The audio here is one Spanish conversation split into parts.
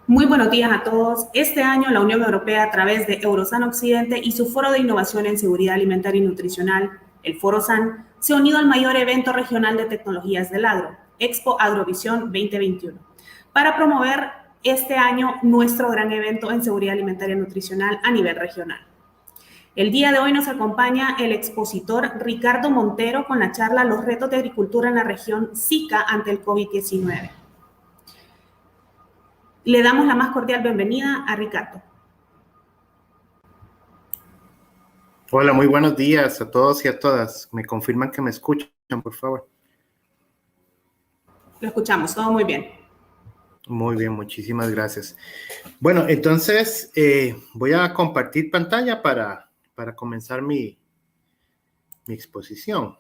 Muy buenos días a todos. Este año la Unión Europea, a través de Eurosan Occidente y su Foro de Innovación en Seguridad Alimentaria y Nutricional, el Foro SAN, se ha unido al mayor evento regional de tecnologías del agro, Expo Agrovisión 2021, para promover este año nuestro gran evento en seguridad alimentaria y nutricional a nivel regional. El día de hoy nos acompaña el expositor Ricardo Montero con la charla Los retos de agricultura en la región SICA ante el COVID-19. Le damos la más cordial bienvenida a Ricardo. Hola, muy buenos días a todos y a todas. Me confirman que me escuchan, por favor. Lo escuchamos, todo muy bien. Muy bien, muchísimas gracias. Bueno, entonces voy a compartir pantalla para comenzar mi exposición.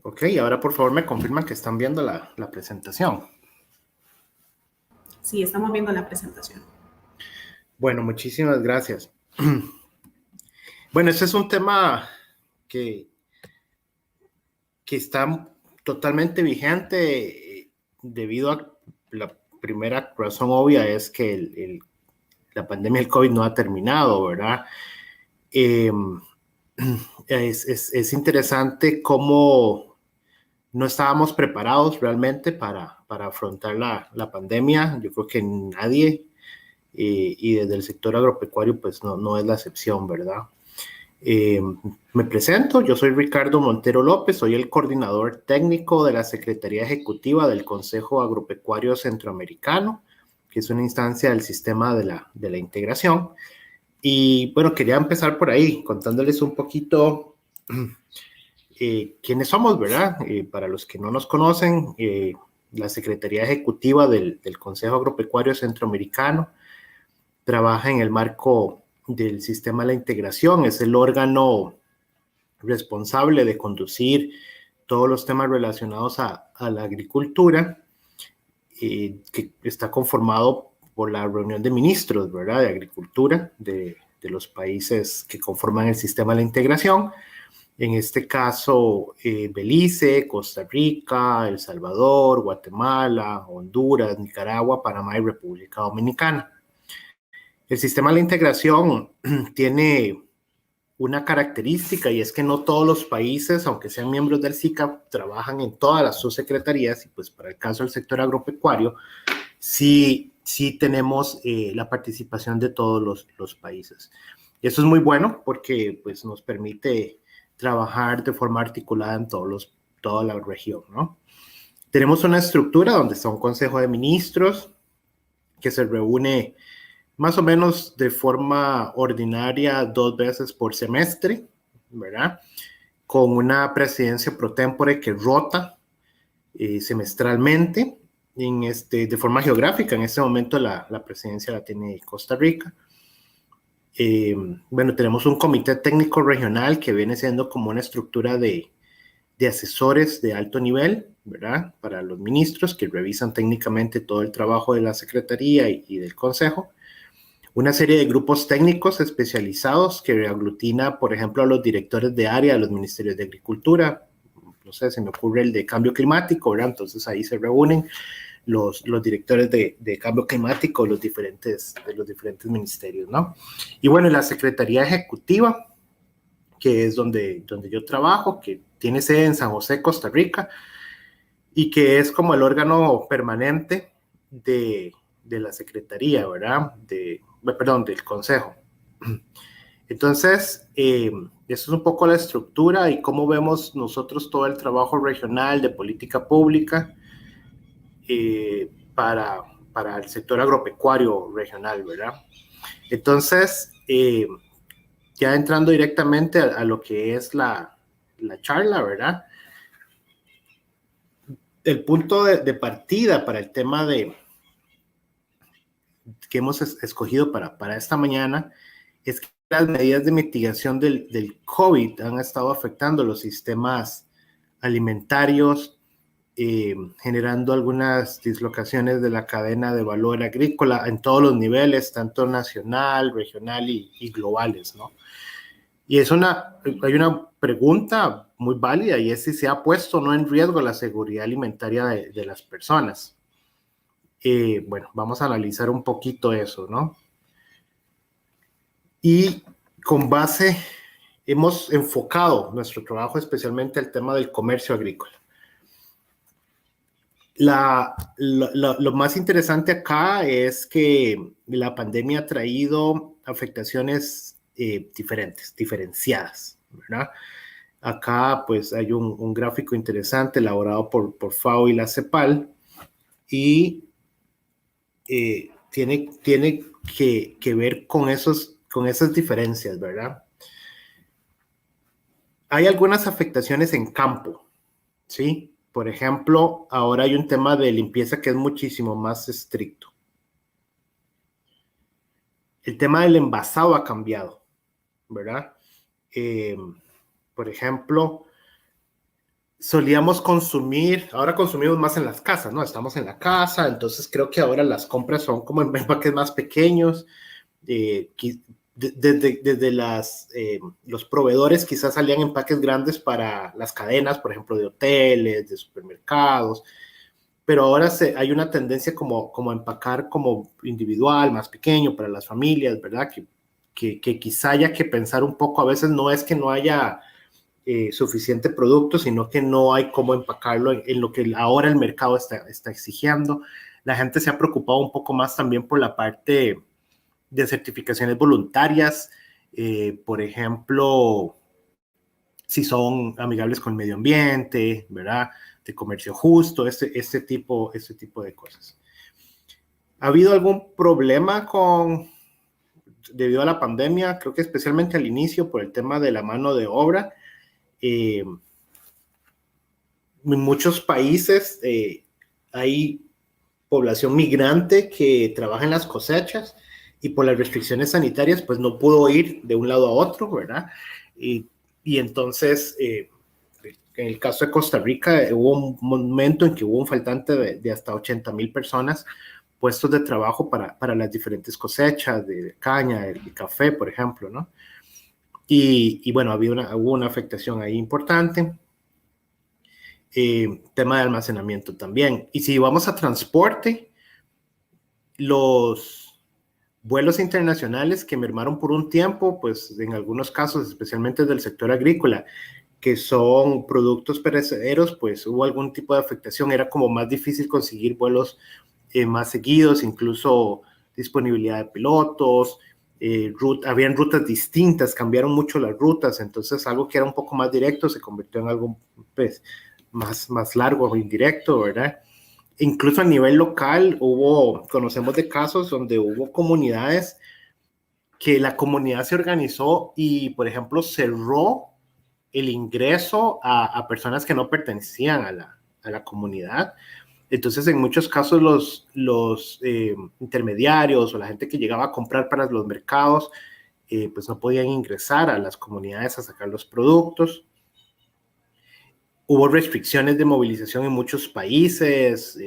Ok, ahora por favor me confirman que están viendo la presentación. Sí, estamos viendo la presentación. Bueno, muchísimas gracias. Bueno, este es un tema que está totalmente vigente debido a la primera razón obvia es que la pandemia del COVID no ha terminado, ¿verdad? Es interesante cómo no estábamos preparados realmente para afrontar la pandemia. Yo creo que nadie, y desde el sector agropecuario, pues no es la excepción, ¿verdad? Me presento, yo soy Ricardo Montero López, soy el coordinador técnico de la Secretaría Ejecutiva del Consejo Agropecuario Centroamericano, que es una instancia del sistema de la integración. Y bueno, quería empezar por ahí, contándoles un poquito quiénes somos, ¿verdad? Para los que no nos conocen, la Secretaría Ejecutiva del Consejo Agropecuario Centroamericano trabaja en el marco del sistema de la integración, es el órgano responsable de conducir todos los temas relacionados a la agricultura, que está conformado por la reunión de ministros, ¿verdad?, de agricultura de los países que conforman el sistema de la integración. En este caso, Belice, Costa Rica, El Salvador, Guatemala, Honduras, Nicaragua, Panamá y República Dominicana. El sistema de la integración tiene una característica y es que no todos los países, aunque sean miembros del SICA, trabajan en todas las subsecretarías y pues para el caso del sector agropecuario, sí tenemos la participación de todos los países. Y eso es muy bueno porque pues nos permite trabajar de forma articulada en toda la región, ¿no? Tenemos una estructura donde está un consejo de ministros que se reúne más o menos de forma ordinaria 2 veces por semestre, ¿verdad? Con una presidencia pro tempore que rota semestralmente de forma geográfica. En este momento la presidencia la tiene Costa Rica. Bueno, tenemos un comité técnico regional que viene siendo como una estructura de asesores de alto nivel, ¿verdad? Para los ministros que revisan técnicamente todo el trabajo de la Secretaría y del Consejo. Una serie de grupos técnicos especializados que aglutina, por ejemplo, a los directores de área de los ministerios de Agricultura. No sé, se me ocurre el de Cambio Climático, ¿verdad? Entonces ahí se reúnen los directores de Cambio Climático de los diferentes ministerios, ¿no? Y bueno, la Secretaría Ejecutiva, que es donde yo trabajo, que tiene sede en San José, Costa Rica, y que es como el órgano permanente de la Secretaría, ¿verdad? Del Consejo. Entonces, eso es un poco la estructura y cómo vemos nosotros todo el trabajo regional de política pública para el sector agropecuario regional, ¿verdad? Entonces, ya entrando directamente a lo que es la charla, ¿verdad? El punto de partida para el tema que hemos escogido para esta mañana es que las medidas de mitigación del COVID han estado afectando los sistemas alimentarios, generando algunas dislocaciones de la cadena de valor agrícola en todos los niveles, tanto nacional, regional y globales, ¿no? Y hay una pregunta muy válida y es si se ha puesto o no en riesgo la seguridad alimentaria de las personas. Bueno, vamos a analizar un poquito eso, ¿no? Y con base, hemos enfocado nuestro trabajo especialmente al tema del comercio agrícola. Lo más interesante acá es que la pandemia ha traído afectaciones diferenciadas, ¿verdad? Acá pues hay un gráfico interesante elaborado por FAO y la CEPAL y tiene que ver con esas diferencias, ¿verdad? Hay algunas afectaciones en campo, ¿sí? Por ejemplo, ahora hay un tema de limpieza que es muchísimo más estricto. El tema del envasado ha cambiado, ¿verdad? Por ejemplo, solíamos consumir, ahora consumimos más en las casas, ¿no? Estamos en la casa, entonces creo que ahora las compras son como en empaques más pequeños. Desde los proveedores quizás salían empaques grandes para las cadenas, por ejemplo, de hoteles, de supermercados, pero ahora hay una tendencia como a empacar como individual, más pequeño para las familias, ¿verdad? Que quizá haya que pensar un poco, a veces no es que no haya suficiente producto, sino que no hay cómo empacarlo en lo que ahora el mercado está exigiendo. La gente se ha preocupado un poco más también por la parte de certificaciones voluntarias, por ejemplo, si son amigables con el medio ambiente, ¿verdad? De comercio justo, este tipo de cosas. ¿Ha habido algún problema debido a la pandemia? Creo que especialmente al inicio por el tema de la mano de obra. En muchos países hay población migrante que trabaja en las cosechas y por las restricciones sanitarias pues no pudo ir de un lado a otro, ¿verdad? Y entonces, en el caso de Costa Rica, hubo un momento en que hubo un faltante de hasta 80,000 personas puestos de trabajo para las diferentes cosechas de caña, de café, por ejemplo, ¿no? Y bueno, hubo una afectación ahí importante. Tema de almacenamiento también. Y si vamos a transporte, los vuelos internacionales que mermaron por un tiempo, pues en algunos casos, especialmente del sector agrícola, que son productos perecederos, pues hubo algún tipo de afectación, era como más difícil conseguir vuelos más seguidos, incluso disponibilidad de pilotos, habían rutas distintas, cambiaron mucho las rutas, entonces algo que era un poco más directo se convirtió en algo pues, más largo o indirecto, ¿verdad? Incluso a nivel local conocemos de casos donde hubo comunidades que la comunidad se organizó y, por ejemplo, cerró el ingreso a personas que no pertenecían a la comunidad. Entonces, en muchos casos, los intermediarios o la gente que llegaba a comprar para los mercados, pues no podían ingresar a las comunidades a sacar los productos. Hubo restricciones de movilización en muchos países.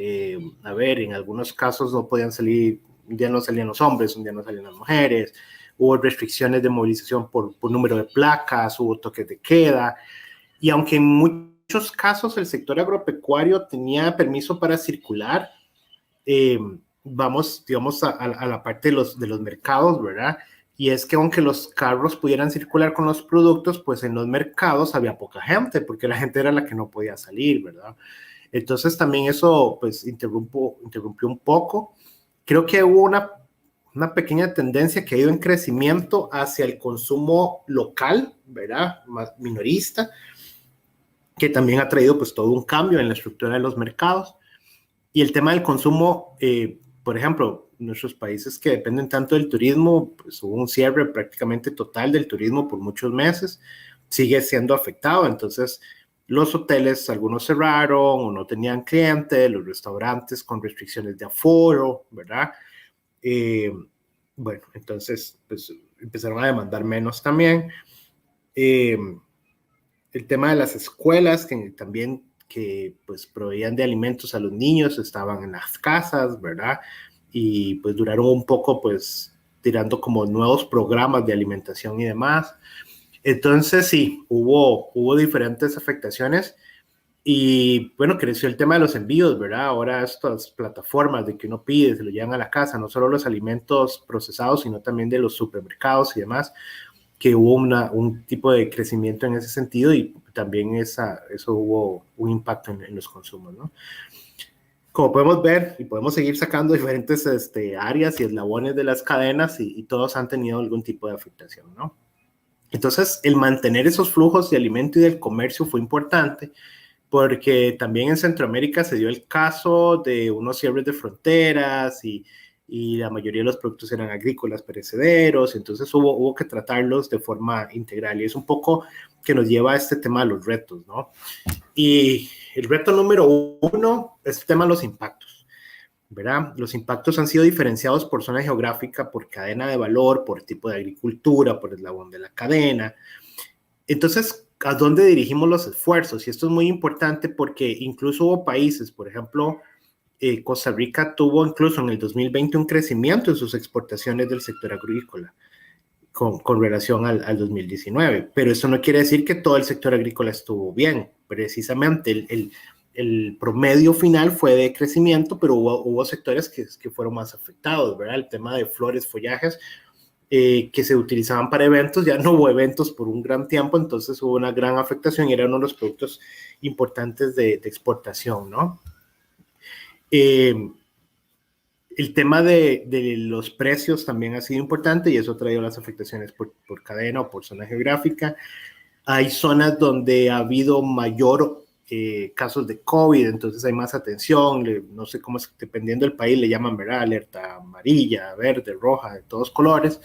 A ver, en algunos casos no podían salir, un día no salían los hombres, un día no salían las mujeres. Hubo restricciones de movilización por número de placas, hubo toques de queda. Y aunque en muchos casos el sector agropecuario tenía permiso para circular, vamos, digamos, a la parte de los mercados, ¿verdad? Y es que aunque los carros pudieran circular con los productos, pues en los mercados había poca gente, porque la gente era la que no podía salir, ¿verdad? Entonces también eso, pues, interrumpió un poco. Creo que hubo una pequeña tendencia que ha ido en crecimiento hacia el consumo local, ¿verdad? Más minorista, que también ha traído pues todo un cambio en la estructura de los mercados. Y el tema del consumo, por ejemplo, nuestros países que dependen tanto del turismo, pues hubo un cierre prácticamente total del turismo por muchos meses, sigue siendo afectado. Entonces, los hoteles, algunos cerraron o no tenían clientes, los restaurantes con restricciones de aforo, ¿verdad? Bueno, entonces, pues empezaron a demandar menos también. El tema de las escuelas, que también que pues proveían de alimentos a los niños, estaban en las casas, ¿verdad? Y pues duraron un poco pues tirando como nuevos programas de alimentación y demás. Entonces, sí, hubo diferentes afectaciones y, bueno, creció el tema de los envíos, ¿verdad? Ahora estas plataformas de que uno pide, se lo llevan a la casa, no solo los alimentos procesados, sino también de los supermercados y demás, que hubo un tipo de crecimiento en ese sentido y también eso hubo un impacto en los consumos, ¿no? Como podemos ver, y podemos seguir sacando diferentes áreas y eslabones de las cadenas y todos han tenido algún tipo de afectación, ¿no? Entonces, el mantener esos flujos de alimento y del comercio fue importante porque también en Centroamérica se dio el caso de unos cierres de fronteras y la mayoría de los productos eran agrícolas perecederos, entonces hubo que tratarlos de forma integral y es un poco que nos lleva a este tema de los retos, ¿no? Y el reto número 1 es el tema de los impactos, ¿verdad? Los impactos han sido diferenciados por zona geográfica, por cadena de valor, por tipo de agricultura, por eslabón de la cadena. Entonces, ¿a dónde dirigimos los esfuerzos? Y esto es muy importante porque incluso hubo países, por ejemplo, Costa Rica tuvo incluso en el 2020 un crecimiento en sus exportaciones del sector agrícola con relación al 2019, pero eso no quiere decir que todo el sector agrícola estuvo bien. Precisamente el promedio final fue de crecimiento, pero hubo sectores que fueron más afectados, ¿verdad? El tema de flores, follajes, que se utilizaban para eventos, ya no hubo eventos por un gran tiempo, entonces hubo una gran afectación y era uno de los productos importantes de exportación, ¿no? El tema de los precios también ha sido importante y eso ha traído las afectaciones por cadena o por zona geográfica. Hay zonas donde ha habido mayor casos de COVID, entonces hay más atención, no sé cómo es, dependiendo del país le llaman, ¿verdad? Alerta amarilla, verde, roja, de todos colores.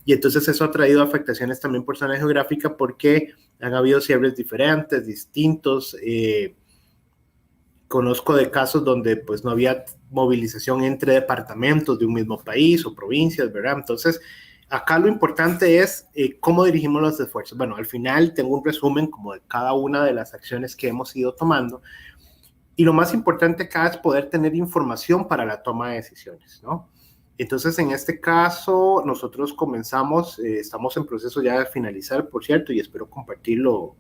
Y entonces eso ha traído afectaciones también por zona geográfica porque han habido cierres diferentes, distintos. Conozco de casos donde pues no había movilización entre departamentos de un mismo país o provincias, ¿verdad? Entonces, acá lo importante es cómo dirigimos los esfuerzos. Bueno, al final tengo un resumen como de cada una de las acciones que hemos ido tomando y lo más importante acá es poder tener información para la toma de decisiones, ¿no? Entonces, en este caso, nosotros comenzamos, estamos en proceso ya de finalizar, por cierto, y espero compartirlo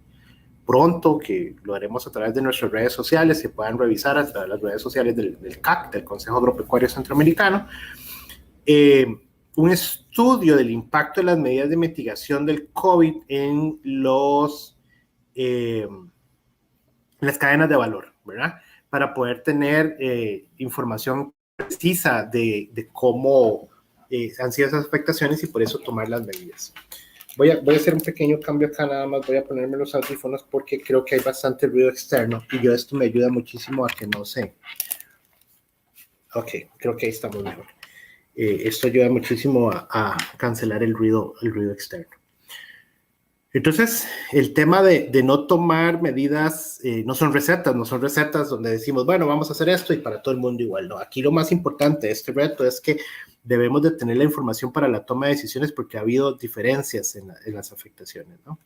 pronto, que lo haremos a través de nuestras redes sociales, que puedan revisar a través de las redes sociales del CAC, del Consejo Agropecuario Centroamericano, un estudio del impacto de las medidas de mitigación del COVID en las cadenas de valor, ¿verdad? Para poder tener información precisa de cómo han sido esas afectaciones y por eso tomar las medidas. Voy a hacer un pequeño cambio acá, nada más voy a ponerme los audífonos porque creo que hay bastante ruido externo y esto me ayuda muchísimo a que no sé. Ok, creo que ahí estamos mejor. Esto ayuda muchísimo a cancelar el ruido externo. Entonces, el tema de no tomar medidas, no son recetas donde decimos, bueno, vamos a hacer esto y para todo el mundo igual, no. Aquí lo más importante de este reto es que debemos de tener la información para la toma de decisiones porque ha habido diferencias en las afectaciones, ¿no?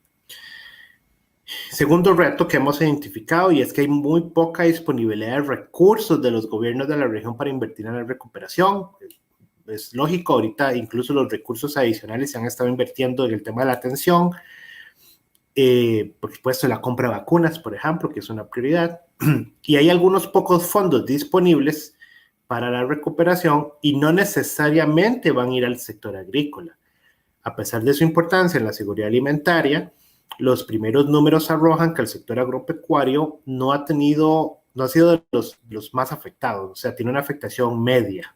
Segundo reto que hemos identificado y es que hay muy poca disponibilidad de recursos de los gobiernos de la región para invertir en la recuperación. Es lógico, ahorita incluso los recursos adicionales se han estado invirtiendo en el tema de la atención, por supuesto la compra de vacunas, por ejemplo, que es una prioridad, y hay algunos pocos fondos disponibles para la recuperación y no necesariamente van a ir al sector agrícola. A pesar de su importancia en la seguridad alimentaria, los primeros números arrojan que el sector agropecuario no ha sido de los más afectados, o sea, tiene una afectación media.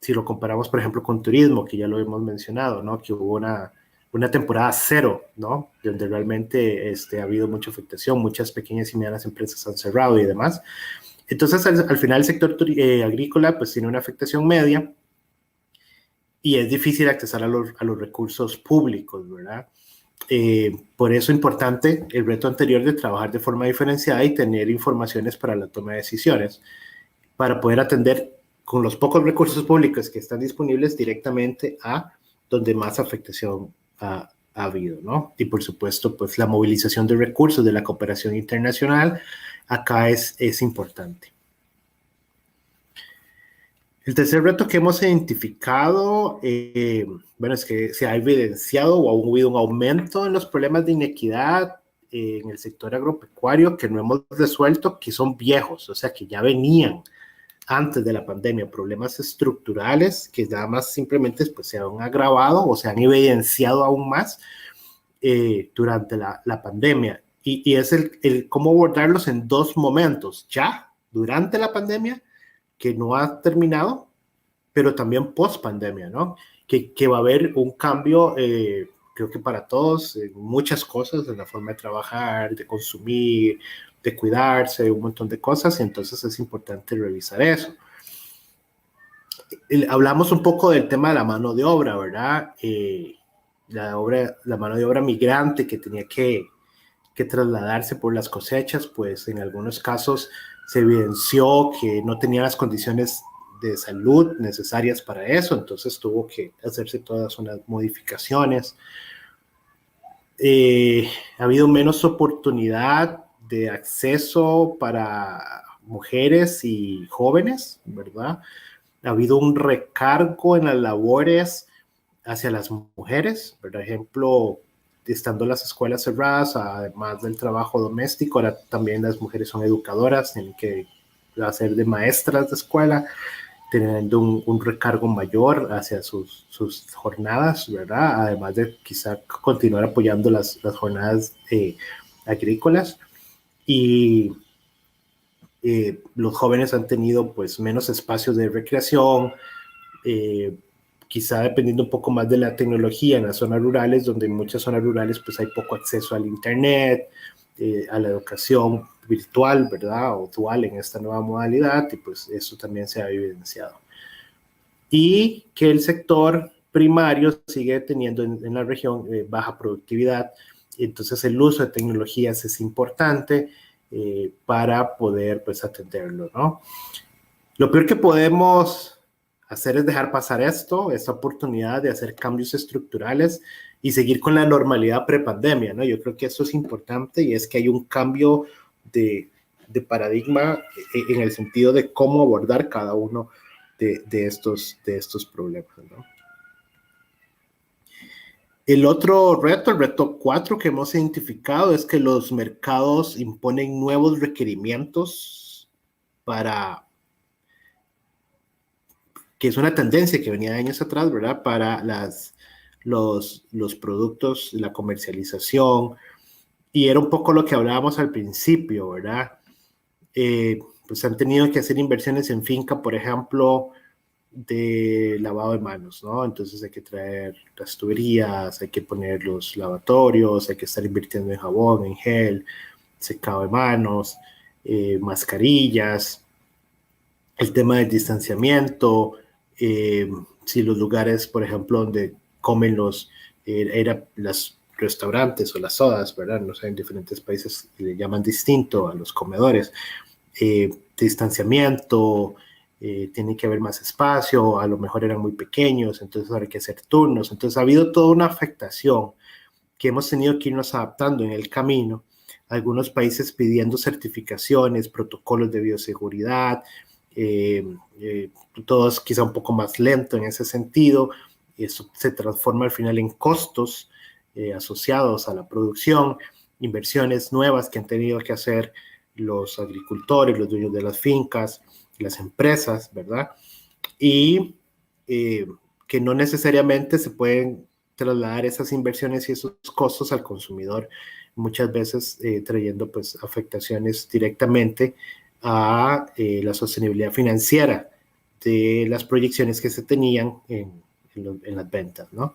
Si lo comparamos, por ejemplo, con turismo, que ya lo hemos mencionado, ¿no? Que hubo una temporada cero, ¿no? Donde realmente ha habido mucha afectación, muchas pequeñas y medianas empresas han cerrado y demás. Entonces, al final, el sector agrícola pues tiene una afectación media y es difícil accesar a los recursos públicos, ¿verdad? Por eso es importante el reto anterior de trabajar de forma diferenciada y tener informaciones para la toma de decisiones, para poder atender con los pocos recursos públicos que están disponibles directamente a donde más afectación ha habido, ¿no? Y por supuesto, pues la movilización de recursos de la cooperación internacional acá es importante. El tercer reto que hemos identificado, bueno, es que se ha evidenciado o ha habido un aumento en los problemas de inequidad en el sector agropecuario que no hemos resuelto, que son viejos, o sea, que ya venían antes de la pandemia, problemas estructurales que nada más simplemente pues, se han agravado o se han evidenciado aún más durante la pandemia. Y es el cómo abordarlos en dos momentos, ya durante la pandemia, que no ha terminado, pero también post pandemia, ¿no? Que va a haber un cambio, creo que para todos, en muchas cosas, en la forma de trabajar, de consumir, de cuidarse, un montón de cosas, y entonces es importante revisar eso. Hablamos un poco del tema de la mano de obra, ¿verdad? La mano de obra migrante que tenía que trasladarse por las cosechas, pues en algunos casos se evidenció que no tenía las condiciones de salud necesarias para eso, entonces tuvo que hacerse todas unas modificaciones. Ha habido menos oportunidad de acceso para mujeres y jóvenes, ¿verdad? Ha habido un recargo en las labores hacia las mujeres, por ejemplo, estando las escuelas cerradas, además del trabajo doméstico, ahora también las mujeres son educadoras, tienen que hacer de maestras de escuela, teniendo un recargo mayor hacia sus jornadas, ¿verdad? Además de quizá continuar apoyando las jornadas agrícolas. Y los jóvenes han tenido pues menos espacios de recreación, quizá dependiendo un poco más de la tecnología en las zonas rurales, donde en muchas zonas rurales pues hay poco acceso al internet, a la educación virtual, ¿verdad? O dual en esta nueva modalidad, y pues eso también se ha evidenciado. Y que el sector primario sigue teniendo en la región baja productividad, entonces el uso de tecnologías es importante para poder pues atenderlo, ¿no? Lo peor que podemos hacer es dejar pasar esta oportunidad de hacer cambios estructurales y seguir con la normalidad prepandemia, ¿no? Yo creo que eso es importante, y es que hay un cambio de paradigma en el sentido de cómo abordar cada uno de estos problemas, ¿no? El otro reto, el reto 4 que hemos identificado, es que los mercados imponen nuevos requerimientos que es una tendencia que venía de años atrás, ¿verdad? Para los productos, la comercialización, y era un poco lo que hablábamos al principio, ¿verdad? Pues han tenido que hacer inversiones en finca, por ejemplo, de lavado de manos, ¿no? Entonces hay que traer las tuberías, hay que poner los lavatorios, hay que estar invirtiendo en jabón, en gel, secado de manos, mascarillas, el tema del distanciamiento, si los lugares, por ejemplo, donde comen los restaurantes o las sodas, ¿verdad? No sé, en diferentes países le llaman distinto a los comedores. Distanciamiento, tiene que haber más espacio, a lo mejor eran muy pequeños, entonces ahora hay que hacer turnos. Entonces ha habido toda una afectación que hemos tenido que irnos adaptando en el camino. Algunos países pidiendo certificaciones, protocolos de bioseguridad, todo es quizá un poco más lento en ese sentido. Eso se transforma al final en costos asociados a la producción, inversiones nuevas que han tenido que hacer los agricultores, los dueños de las fincas, las empresas, ¿verdad? Y que no necesariamente se pueden trasladar esas inversiones y esos costos al consumidor, muchas veces trayendo pues afectaciones directamente a la sostenibilidad financiera de las proyecciones que se tenían en las ventas, ¿no?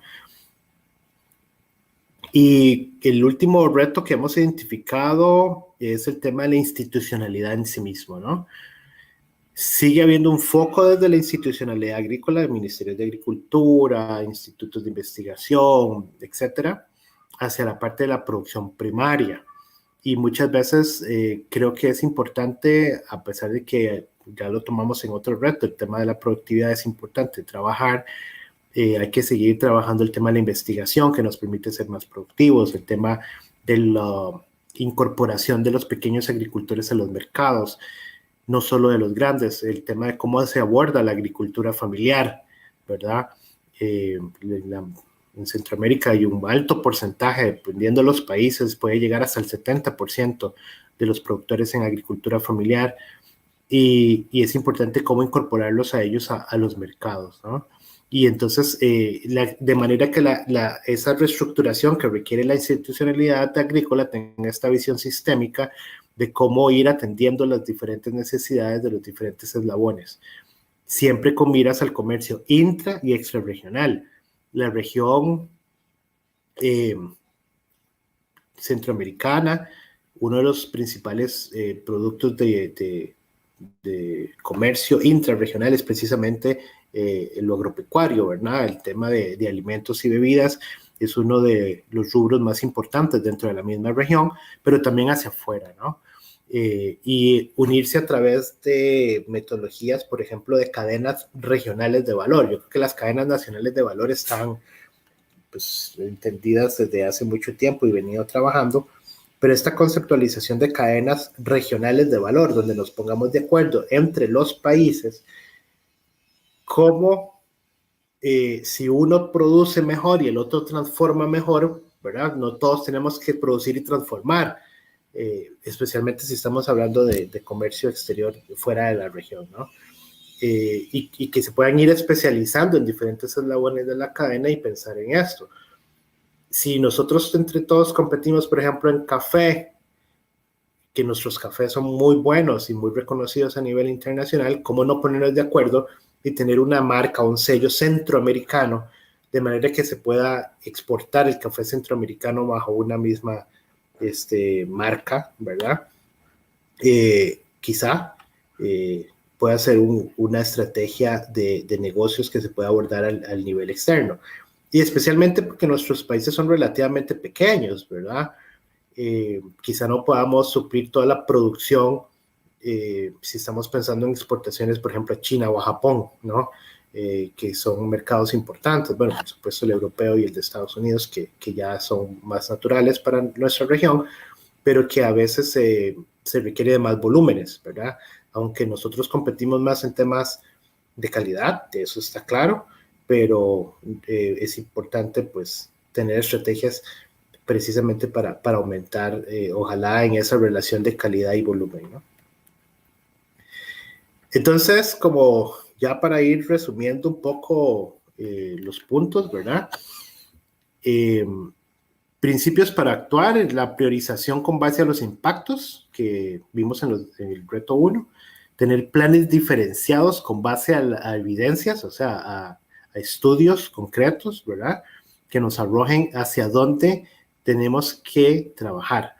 Y el último reto que hemos identificado es el tema de la institucionalidad en sí mismo, ¿no? Sigue habiendo un foco desde la institucionalidad agrícola, de ministerios de agricultura, institutos de investigación, etcétera, hacia la parte de la producción primaria. Y muchas veces creo que es importante, a pesar de que ya lo tomamos en otro reto, el tema de la productividad es importante trabajar. Hay que seguir trabajando el tema de la investigación, que nos permite ser más productivos, el tema de la incorporación de los pequeños agricultores a los mercados. no solo de los grandes, el tema de cómo se aborda la agricultura familiar, ¿verdad? En Centroamérica hay un alto porcentaje, dependiendo de los países, puede llegar hasta el 70% de los productores en agricultura familiar, y es importante cómo incorporarlos a ellos a los mercados, ¿no? Y entonces, de manera que esa reestructuración que requiere la institucionalidad agrícola tenga esta visión sistémica de cómo ir atendiendo las diferentes necesidades de los diferentes eslabones, siempre con miras al comercio intra y extrarregional. La región centroamericana, uno de los principales productos de comercio intrarregional es precisamente lo agropecuario, ¿verdad? El tema de alimentos y bebidas es uno de los rubros más importantes dentro de la misma región, pero también hacia afuera, ¿no? Y unirse a través de metodologías, por ejemplo, de cadenas regionales de valor. Yo creo que las cadenas nacionales de valor están pues, entendidas desde hace mucho tiempo y venido trabajando, pero esta conceptualización de cadenas regionales de valor, donde nos pongamos de acuerdo entre los países, cómo si uno produce mejor y el otro transforma mejor, ¿verdad? No todos tenemos que producir y transformar, especialmente si estamos hablando de comercio exterior fuera de la región, ¿no? Y que se puedan ir especializando en diferentes eslabones de la cadena y pensar en esto. Si nosotros entre todos competimos, por ejemplo, en café, que nuestros cafés son muy buenos y muy reconocidos a nivel internacional, ¿cómo no ponernos de acuerdo y tener una marca, un sello centroamericano, de manera que se pueda exportar el café centroamericano bajo una misma marca, ¿verdad? Quizá pueda ser una estrategia de negocios que se pueda abordar al nivel externo. Y especialmente porque nuestros países son relativamente pequeños, ¿verdad? Quizá no podamos suplir toda la producción si estamos pensando en exportaciones, por ejemplo, a China o a Japón, ¿no? Que son mercados importantes, bueno, por supuesto el europeo y el de Estados Unidos, que ya son más naturales para nuestra región, pero que a veces se requiere de más volúmenes, ¿verdad? Aunque nosotros competimos más en temas de calidad, de eso está claro, pero es importante pues tener estrategias precisamente para aumentar, ojalá en esa relación de calidad y volumen, ¿no? Entonces, como ya para ir resumiendo un poco los puntos, ¿verdad? Principios para actuar, la priorización con base a los impactos que vimos en el reto 1, tener planes diferenciados con base a evidencias, o sea, a estudios concretos, ¿verdad? Que nos arrojen hacia dónde tenemos que trabajar.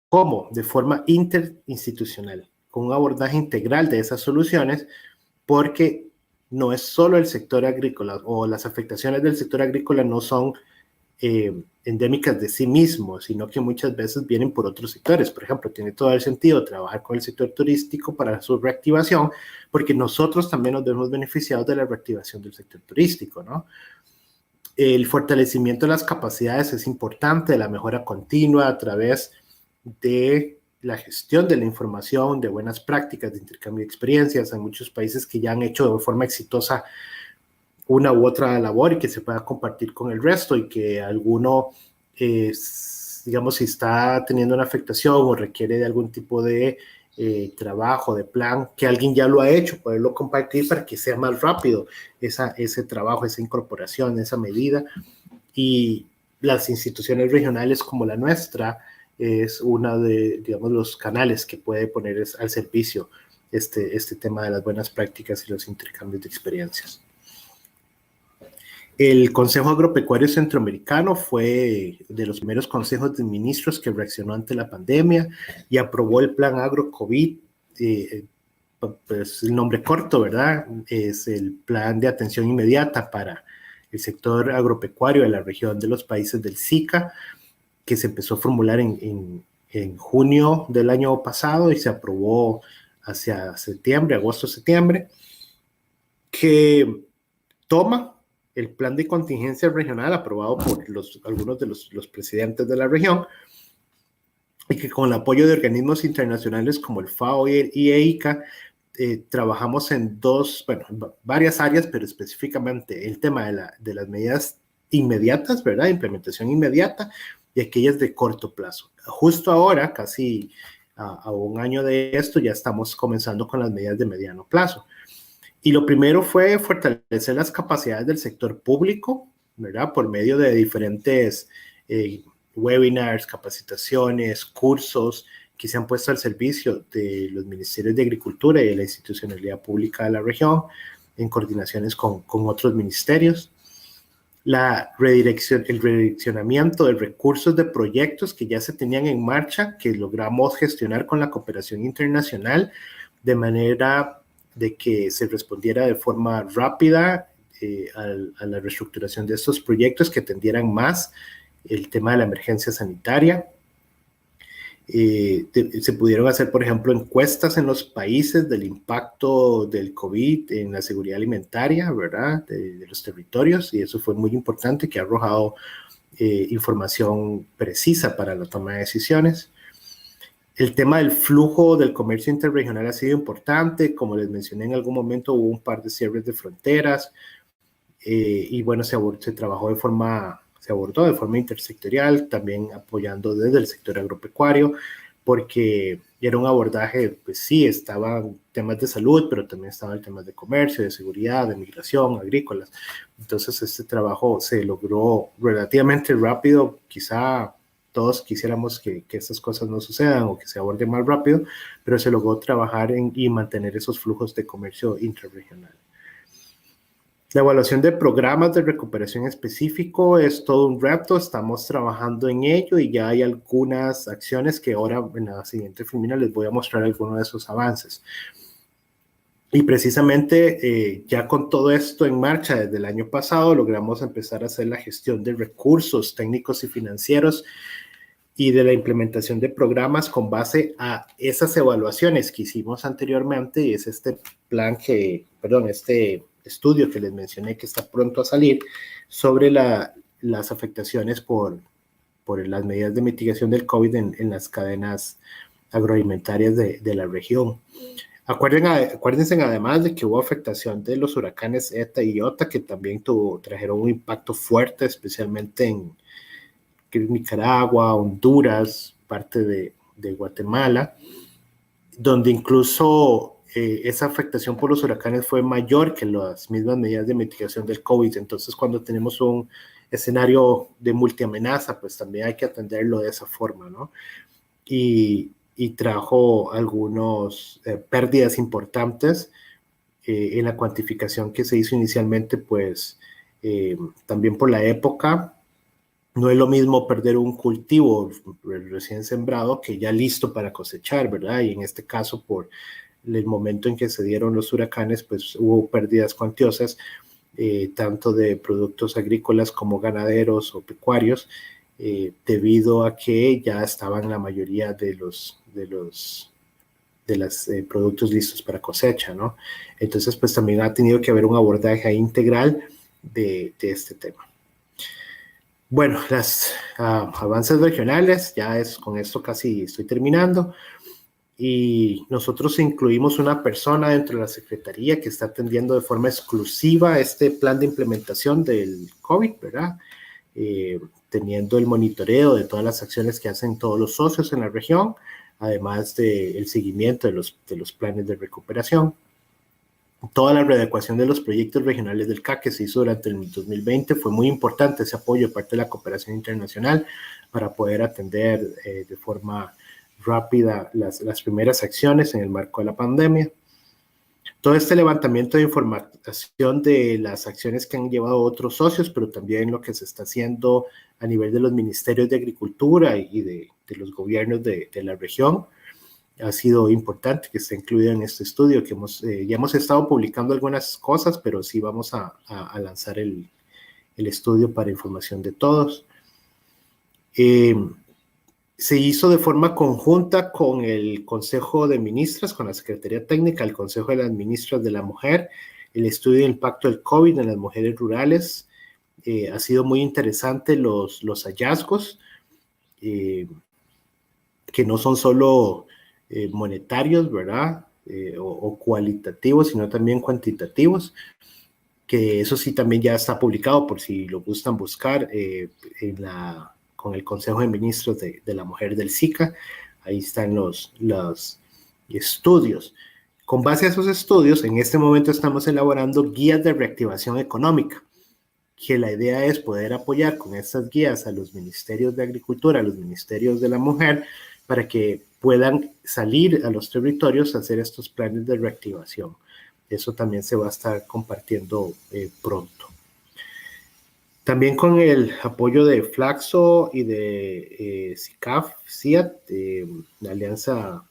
¿Cómo? De forma interinstitucional, con un abordaje integral de esas soluciones, porque no es solo el sector agrícola o las afectaciones del sector agrícola no son endémicas de sí mismo, sino que muchas veces vienen por otros sectores. Por ejemplo, tiene todo el sentido trabajar con el sector turístico para su reactivación, porque nosotros también nos vemos beneficiados de la reactivación del sector turístico, ¿no? El fortalecimiento de las capacidades es importante, la mejora continua a través de la gestión de la información, de buenas prácticas, de intercambio de experiencias. Hay muchos países que ya han hecho de forma exitosa una u otra labor y que se pueda compartir con el resto, y que alguno, digamos, si está teniendo una afectación o requiere de algún tipo de trabajo, de plan, que alguien ya lo ha hecho, poderlo compartir para que sea más rápido ese trabajo, esa incorporación, esa medida. Y las instituciones regionales como la nuestra es una de, digamos, los canales que puede poner al servicio este tema de las buenas prácticas y los intercambios de experiencias. El Consejo Agropecuario Centroamericano fue de los primeros consejos de ministros que reaccionó ante la pandemia y aprobó el Plan Agro-COVID, pues el nombre corto, ¿verdad? Es el Plan de Atención Inmediata para el sector agropecuario de la región de los países del SICA, que se empezó a formular en junio del año pasado y se aprobó hacia agosto-septiembre, que toma el plan de contingencia regional aprobado por algunos de los presidentes de la región y que con el apoyo de organismos internacionales como el FAO y EICA, trabajamos en varias áreas, pero específicamente el tema de las medidas inmediatas, ¿verdad? Implementación inmediata y aquellas de corto plazo. Justo ahora, casi a un año de esto, ya estamos comenzando con las medidas de mediano plazo. Y lo primero fue fortalecer las capacidades del sector público, ¿verdad? Por medio de diferentes webinars, capacitaciones, cursos que se han puesto al servicio de los ministerios de Agricultura y de la institucionalidad pública de la región, en coordinaciones con otros ministerios. El redireccionamiento de recursos de proyectos que ya se tenían en marcha, que logramos gestionar con la cooperación internacional, de manera de que se respondiera de forma rápida a la reestructuración de estos proyectos que atendieran más el tema de la emergencia sanitaria. Se pudieron hacer, por ejemplo, encuestas en los países del impacto del COVID en la seguridad alimentaria, ¿verdad? De los territorios, y eso fue muy importante, que ha arrojado información precisa para la toma de decisiones. El tema del flujo del comercio interregional ha sido importante. Como les mencioné en algún momento, hubo un par de cierres de fronteras y bueno, se abordó de forma intersectorial, también apoyando desde el sector agropecuario, porque era un abordaje, pues sí, estaban temas de salud, pero también estaban temas de comercio, de seguridad, de migración, agrícolas. Entonces este trabajo se logró relativamente rápido. Quizá todos quisiéramos que estas cosas no sucedan o que se aborden más rápido, pero se logró trabajar y mantener esos flujos de comercio intrarregional. La evaluación de programas de recuperación específico es todo un reto, estamos trabajando en ello y ya hay algunas acciones que ahora en la siguiente filmina les voy a mostrar algunos de esos avances. Y precisamente ya con todo esto en marcha desde el año pasado logramos empezar a hacer la gestión de recursos técnicos y financieros y de la implementación de programas con base a esas evaluaciones que hicimos anteriormente, y es este estudio que les mencioné que está pronto a salir sobre las afectaciones por las medidas de mitigación del COVID en las cadenas agroalimentarias de la región. Acuérdense además de que hubo afectación de los huracanes ETA y IOTA, que también trajeron un impacto fuerte, especialmente en Nicaragua, Honduras, parte de Guatemala, donde incluso esa afectación por los huracanes fue mayor que las mismas medidas de mitigación del COVID. Entonces, cuando tenemos un escenario de multiamenaza, pues también hay que atenderlo de esa forma, ¿no? Y trajo algunas pérdidas importantes en la cuantificación que se hizo inicialmente, pues también por la época. No es lo mismo perder un cultivo recién sembrado que ya listo para cosechar, ¿verdad? Y en este caso, por el momento en que se dieron los huracanes, pues hubo pérdidas cuantiosas, tanto de productos agrícolas como ganaderos o pecuarios, debido a que ya estaban la mayoría de los productos listos para cosecha, ¿no? Entonces, pues también ha tenido que haber un abordaje integral de este tema. Bueno, los avances regionales, con esto casi estoy terminando, y nosotros incluimos una persona dentro de la Secretaría que está atendiendo de forma exclusiva este plan de implementación del COVID, ¿verdad? Teniendo el monitoreo de todas las acciones que hacen todos los socios en la región, además del seguimiento de los planes de recuperación. Toda la readecuación de los proyectos regionales del CAC que se hizo durante el 2020 fue muy importante, ese apoyo de parte de la cooperación internacional para poder atender de forma rápida las primeras acciones en el marco de la pandemia. Todo este levantamiento de información de las acciones que han llevado otros socios, pero también lo que se está haciendo a nivel de los ministerios de Agricultura y de los gobiernos de la región, ha sido importante que esté incluido en este estudio, que ya hemos estado publicando algunas cosas, pero sí vamos a lanzar el estudio para información de todos. Se hizo de forma conjunta con el Consejo de Ministras, con la Secretaría Técnica, el Consejo de las Ministras de la Mujer, el estudio de impacto del COVID en las mujeres rurales. Ha sido muy interesante los hallazgos. que no son solo monetarios, ¿verdad? O cualitativos, sino también cuantitativos, que eso sí también ya está publicado por si lo gustan buscar con el Consejo de Ministros de la Mujer del SICA. Ahí están los estudios. Con base a esos estudios, en este momento estamos elaborando guías de reactivación económica, que la idea es poder apoyar con estas guías a los ministerios de Agricultura, a los ministerios de la Mujer, para que puedan salir a los territorios a hacer estos planes de reactivación. Eso también se va a estar compartiendo pronto. También con el apoyo de Flaxo y de CICAF, CIAT, la Alianza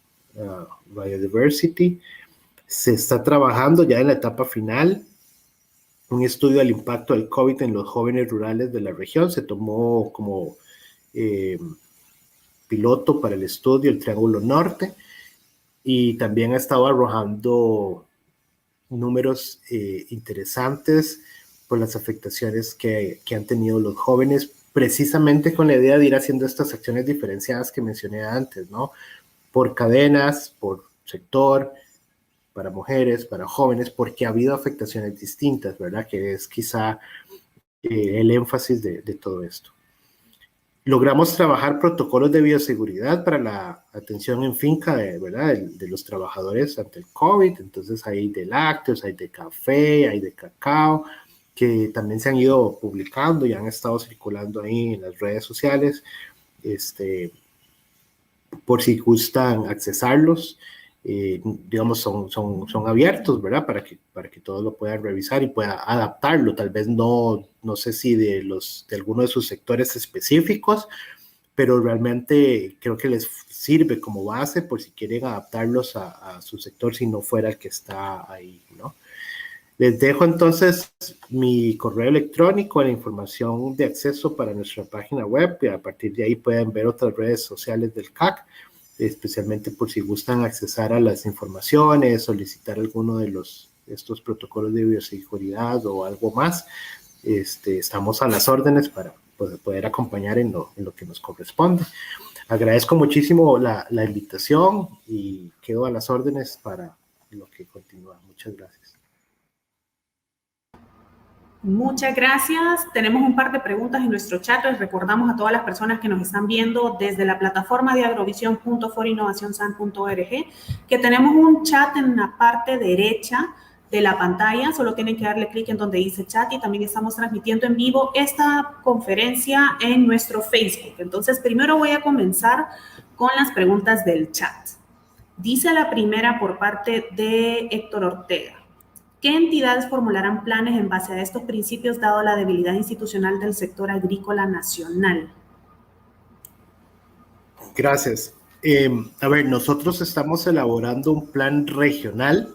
Biodiversity, se está trabajando ya en la etapa final un estudio del impacto del COVID en los jóvenes rurales de la región. Se tomó como piloto para el estudio el Triángulo Norte, y también ha estado arrojando números interesantes por las afectaciones que han tenido los jóvenes, precisamente con la idea de ir haciendo estas acciones diferenciadas que mencioné antes, ¿no? Por cadenas, por sector, para mujeres, para jóvenes, porque ha habido afectaciones distintas, ¿verdad? Que es quizá el énfasis de todo esto. Logramos trabajar protocolos de bioseguridad para la atención en finca ¿verdad? De los trabajadores ante el COVID. Entonces hay de lácteos, hay de café, hay de cacao, que también se han ido publicando y han estado circulando ahí en las redes sociales, por si gustan accesarlos. Digamos, son abiertos, ¿verdad? Para que todos lo puedan revisar y puedan adaptarlo. Tal vez no sé si de alguno de sus sectores específicos, pero realmente creo que les sirve como base por si quieren adaptarlos a su sector, si no fuera el que está ahí, ¿no? Les dejo entonces mi correo electrónico, la información de acceso para nuestra página web, y a partir de ahí pueden ver otras redes sociales del CAC, especialmente por si gustan accesar a las informaciones, solicitar alguno de estos protocolos de bioseguridad o algo más. Estamos a las órdenes para poder acompañar en lo que nos corresponde. Agradezco muchísimo la invitación y quedo a las órdenes para lo que continúa. Muchas gracias. Muchas gracias. Tenemos un par de preguntas en nuestro chat. Les recordamos a todas las personas que nos están viendo desde la plataforma de agrovisión.forinnovacionsan.org que tenemos un chat en la parte derecha de la pantalla. Solo tienen que darle clic en donde dice chat, y también estamos transmitiendo en vivo esta conferencia en nuestro Facebook. Entonces, primero voy a comenzar con las preguntas del chat. Dice la primera por parte de Héctor Ortega. ¿Qué entidades formularán planes en base a estos principios, dado la debilidad institucional del sector agrícola nacional? Gracias. A ver, nosotros estamos elaborando un plan regional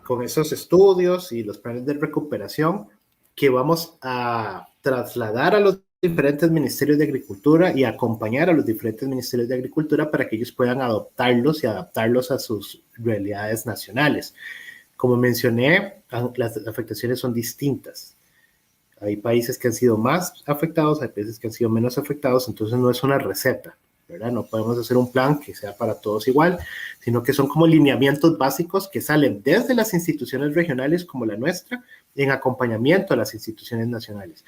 con esos estudios y los planes de recuperación que vamos a trasladar a los diferentes ministerios de Agricultura y acompañar a los diferentes ministerios de Agricultura para que ellos puedan adoptarlos y adaptarlos a sus realidades nacionales. Como mencioné, las afectaciones son distintas. Hay países que han sido más afectados, hay países que han sido menos afectados, entonces no es una receta, ¿verdad? No podemos hacer un plan que sea para todos igual, sino que son como lineamientos básicos que salen desde las instituciones regionales como la nuestra, en acompañamiento a las instituciones nacionales.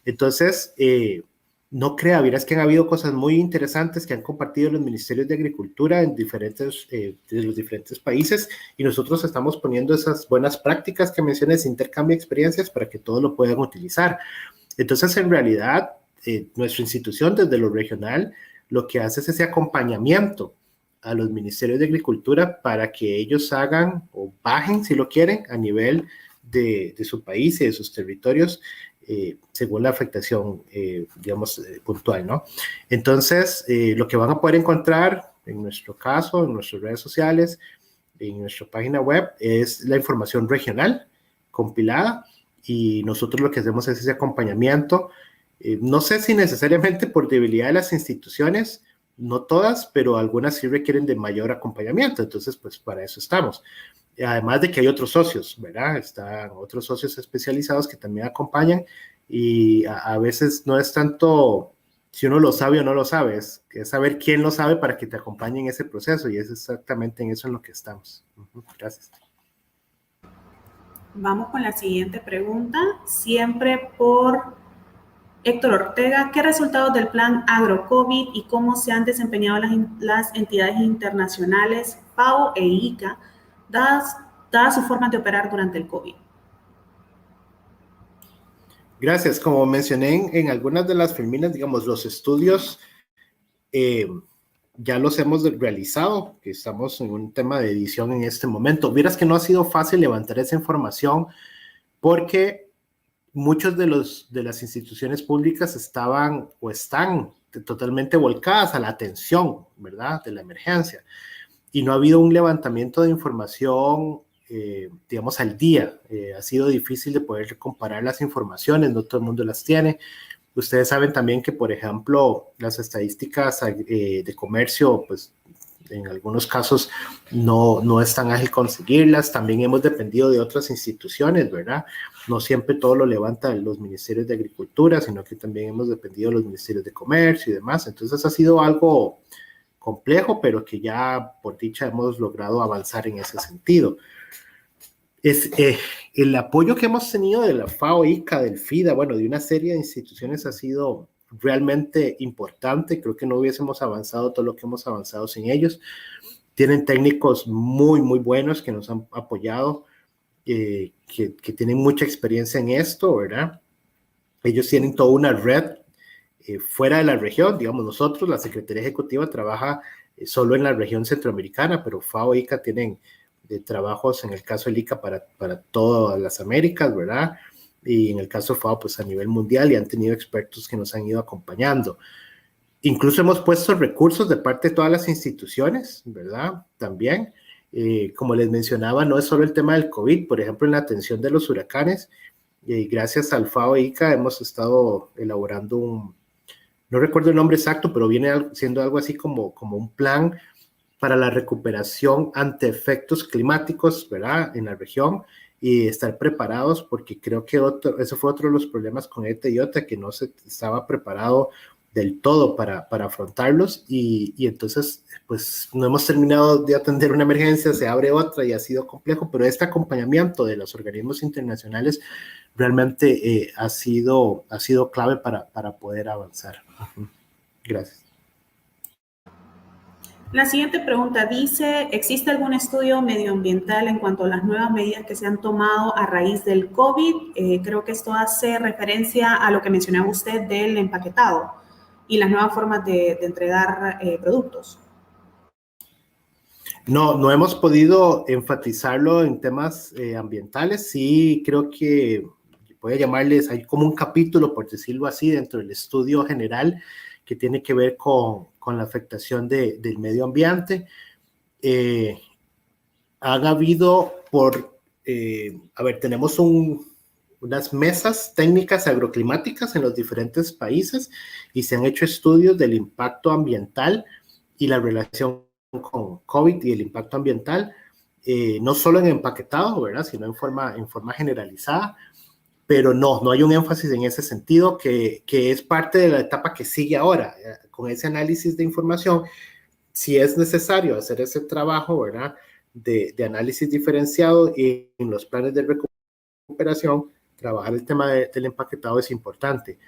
Entonces, no crea, verás que han habido cosas muy interesantes que han compartido los ministerios de Agricultura de los diferentes países, y nosotros estamos poniendo esas buenas prácticas que mencioné, ese intercambio de experiencias para que todos lo puedan utilizar. Entonces, en realidad, nuestra institución desde lo regional lo que hace es ese acompañamiento a los ministerios de Agricultura para que ellos hagan o bajen, si lo quieren, a nivel de su país y de sus territorios, según la afectación, digamos, puntual, ¿no? Entonces, lo que van a poder encontrar, en nuestro caso, en nuestras redes sociales, en nuestra página web, es la información regional compilada, y nosotros lo que hacemos es ese acompañamiento. No sé si necesariamente por debilidad de las instituciones, no todas, pero algunas sí requieren de mayor acompañamiento, entonces, pues, para eso estamos. Además de que hay otros socios, ¿verdad? Están otros socios especializados que también acompañan, y a veces no es tanto si uno lo sabe o no lo sabe, es saber quién lo sabe para que te acompañe en ese proceso, y es exactamente en eso en lo que estamos. Gracias. Vamos con la siguiente pregunta, siempre por Héctor Ortega. ¿Qué resultados del plan AgroCovid y cómo se han desempeñado las entidades internacionales FAO e ICA, dadas sus formas de operar durante el COVID? Gracias. Como mencioné en algunas de las filminas, digamos, los estudios ya los hemos realizado, que estamos en un tema de edición en este momento. Vieras que no ha sido fácil levantar esa información porque muchos de las instituciones públicas estaban o están totalmente volcadas a la atención, ¿verdad?, de la emergencia. Y no ha habido un levantamiento de información, digamos, al día. Ha sido difícil de poder comparar las informaciones, no todo el mundo las tiene. Ustedes saben también que, por ejemplo, las estadísticas de comercio, pues en algunos casos no es tan ágil conseguirlas. También hemos dependido de otras instituciones, ¿verdad? No siempre todo lo levantan los ministerios de Agricultura, sino que también hemos dependido de los ministerios de Comercio y demás. Entonces ha sido algo complejo, pero que ya por dicha hemos logrado avanzar en ese sentido. El apoyo que hemos tenido de la FAO, ICA, del FIDA, bueno, de una serie de instituciones ha sido realmente importante. Creo que no hubiésemos avanzado todo lo que hemos avanzado sin ellos. Tienen técnicos muy, muy buenos que nos han apoyado, que tienen mucha experiencia en esto, ¿verdad? Ellos tienen toda una red fuera de la región. Digamos, nosotros, la Secretaría Ejecutiva, trabaja solo en la región centroamericana, pero FAO, ICA tienen de trabajos, en el caso del ICA para todas las Américas, ¿verdad? Y en el caso de FAO, pues a nivel mundial, y han tenido expertos que nos han ido acompañando. Incluso hemos puesto recursos de parte de todas las instituciones, ¿verdad? También, como les mencionaba, no es solo el tema del COVID, por ejemplo, en la atención de los huracanes, gracias al FAO ICA hemos estado elaborando no recuerdo el nombre exacto, pero viene siendo algo así como un plan para la recuperación ante efectos climáticos, ¿verdad?, en la región, y estar preparados, porque creo que eso fue otro de los problemas con ETA y OTA, que no se estaba preparado del todo para afrontarlos, y entonces, pues, no hemos terminado de atender una emergencia, se abre otra y ha sido complejo, pero este acompañamiento de los organismos internacionales realmente ha sido clave para poder avanzar. Gracias. La siguiente pregunta dice, ¿existe algún estudio medioambiental en cuanto a las nuevas medidas que se han tomado a raíz del COVID? Creo que esto hace referencia a lo que mencionaba usted del empaquetado y las nuevas formas de entregar productos. No hemos podido enfatizarlo en temas ambientales. Sí, creo que voy a llamarles, hay como un capítulo, por decirlo así, dentro del estudio general que tiene que ver con la afectación del medio ambiente. Han habido tenemos unas mesas técnicas agroclimáticas en los diferentes países y se han hecho estudios del impacto ambiental y la relación con COVID y el impacto ambiental, no solo en empaquetado, ¿verdad?, sino en forma generalizada. Pero no hay un énfasis en ese sentido, que es parte de la etapa que sigue ahora, con ese análisis de información. Si es necesario hacer ese trabajo, ¿verdad?, de análisis diferenciado, y en los planes de recuperación, trabajar el tema del empaquetado es importante.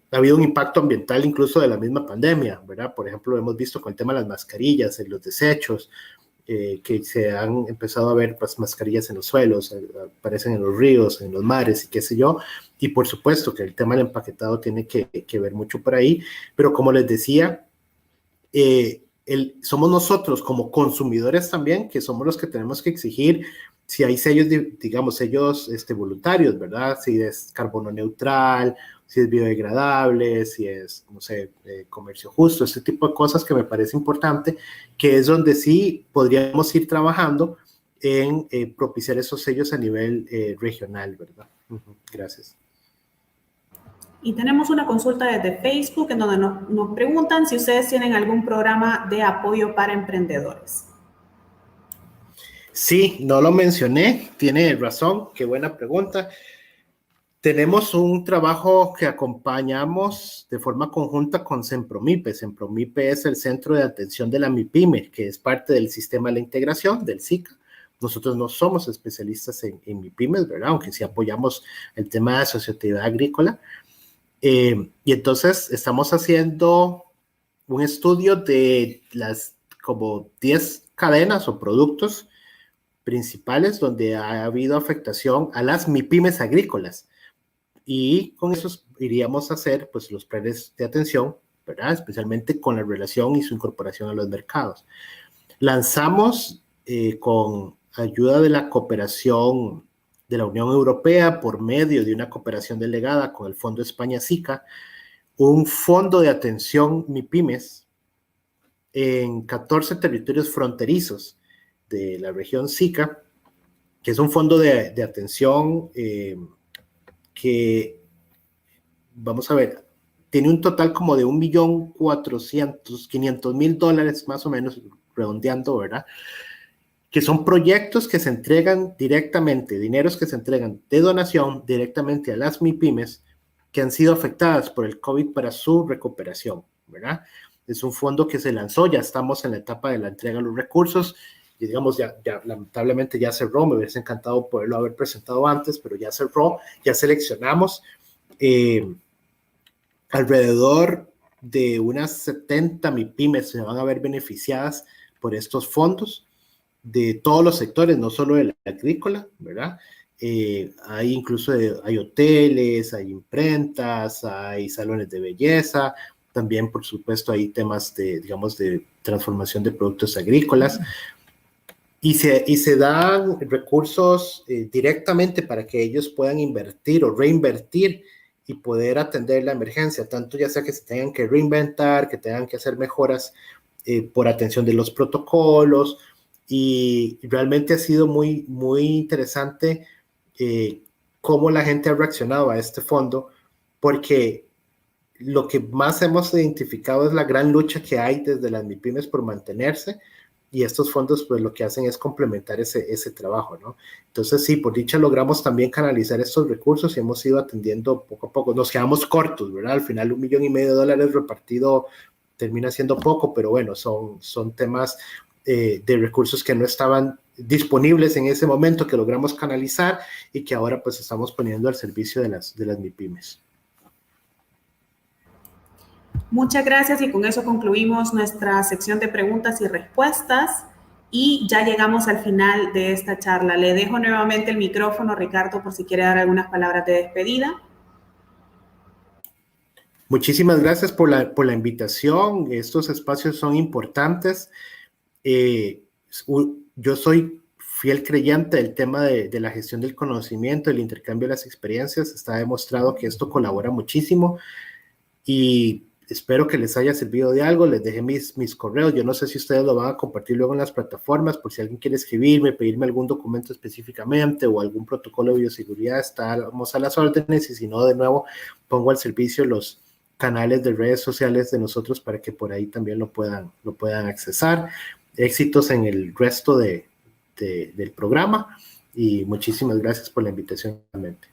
Ha habido un impacto ambiental incluso de la misma pandemia, ¿verdad? Por ejemplo, hemos visto con el tema de las mascarillas, en los desechos, que se han empezado a ver, pues, mascarillas en los suelos, aparecen en los ríos, en los mares y qué sé yo, y por supuesto que el tema del empaquetado tiene que ver mucho por ahí, pero como les decía, somos nosotros como consumidores también, que somos los que tenemos que exigir si hay sellos, digamos, sellos voluntarios, ¿verdad? Si es carbono neutral, si es biodegradable, si es, no sé, comercio justo, este tipo de cosas que me parece importante, que es donde sí podríamos ir trabajando en propiciar esos sellos a nivel regional, ¿verdad? Gracias. Y tenemos una consulta desde Facebook en donde nos preguntan si ustedes tienen algún programa de apoyo para emprendedores. Sí, no lo mencioné, tiene razón, qué buena pregunta. Tenemos un trabajo que acompañamos de forma conjunta con Sempromipe. Sempromipe es el Centro de Atención de la MIPYME, que es parte del sistema de la integración del SICA. Nosotros no somos especialistas en MIPYMES, ¿verdad? Aunque sí apoyamos el tema de asociatividad agrícola. Y entonces estamos haciendo un estudio de las como 10 cadenas o productos principales donde ha habido afectación a las MIPYMES agrícolas. Y con eso iríamos a hacer pues los planes de atención, ¿verdad? Especialmente con la relación y su incorporación a los mercados. Lanzamos con ayuda de la cooperación de la Unión Europea por medio de una cooperación delegada con el Fondo España SICA, un fondo de atención MIPYMES en 14 territorios fronterizos de la región SICA, que es un fondo de atención que, vamos a ver, tiene un total como de $1.400.000 más o menos, redondeando, ¿verdad? Que son proyectos que se entregan directamente, dineros que se entregan de donación directamente a las MIPYMES que han sido afectadas por el COVID para su recuperación, ¿verdad? Es un fondo que se lanzó, ya estamos en la etapa de la entrega de los recursos, y digamos, ya lamentablemente ya cerró, me hubiese encantado poderlo haber presentado antes, pero ya cerró, ya seleccionamos alrededor de unas 70 MIPYMES se van a ver beneficiadas por estos fondos de todos los sectores, no solo del agrícola, ¿verdad? Hay incluso hay hoteles, hay imprentas, hay salones de belleza, también por supuesto hay temas de, digamos, de transformación de productos agrícolas, y se dan recursos directamente para que ellos puedan invertir o reinvertir y poder atender la emergencia, tanto ya sea que se tengan que reinventar, que tengan que hacer mejoras por atención de los protocolos, y realmente ha sido muy, muy interesante cómo la gente ha reaccionado a este fondo, porque lo que más hemos identificado es la gran lucha que hay desde las MIPYMES por mantenerse, y estos fondos pues lo que hacen es complementar ese trabajo, ¿no? Entonces sí, por dicha logramos también canalizar estos recursos y hemos ido atendiendo poco a poco. Nos quedamos cortos, ¿verdad? Al final $1.500.000 repartido termina siendo poco, pero bueno, son temas de recursos que no estaban disponibles en ese momento, que logramos canalizar y que ahora pues estamos poniendo al servicio de las MIPYMES. Muchas gracias, y con eso concluimos nuestra sección de preguntas y respuestas y ya llegamos al final de esta charla. Le dejo nuevamente el micrófono, Ricardo, por si quiere dar algunas palabras de despedida. Muchísimas gracias por la invitación. Estos espacios son importantes. Yo soy fiel creyente del tema de la gestión del conocimiento, el intercambio de las experiencias. Está demostrado que esto colabora muchísimo y espero que les haya servido de algo. Les dejé mis correos. Yo no sé si ustedes lo van a compartir luego en las plataformas, por si alguien quiere escribirme, pedirme algún documento específicamente o algún protocolo de bioseguridad, estamos a las órdenes, y si no, de nuevo, pongo al servicio los canales de redes sociales de nosotros para que por ahí también lo puedan accesar. Éxitos en el resto del programa, y muchísimas gracias por la invitación nuevamente.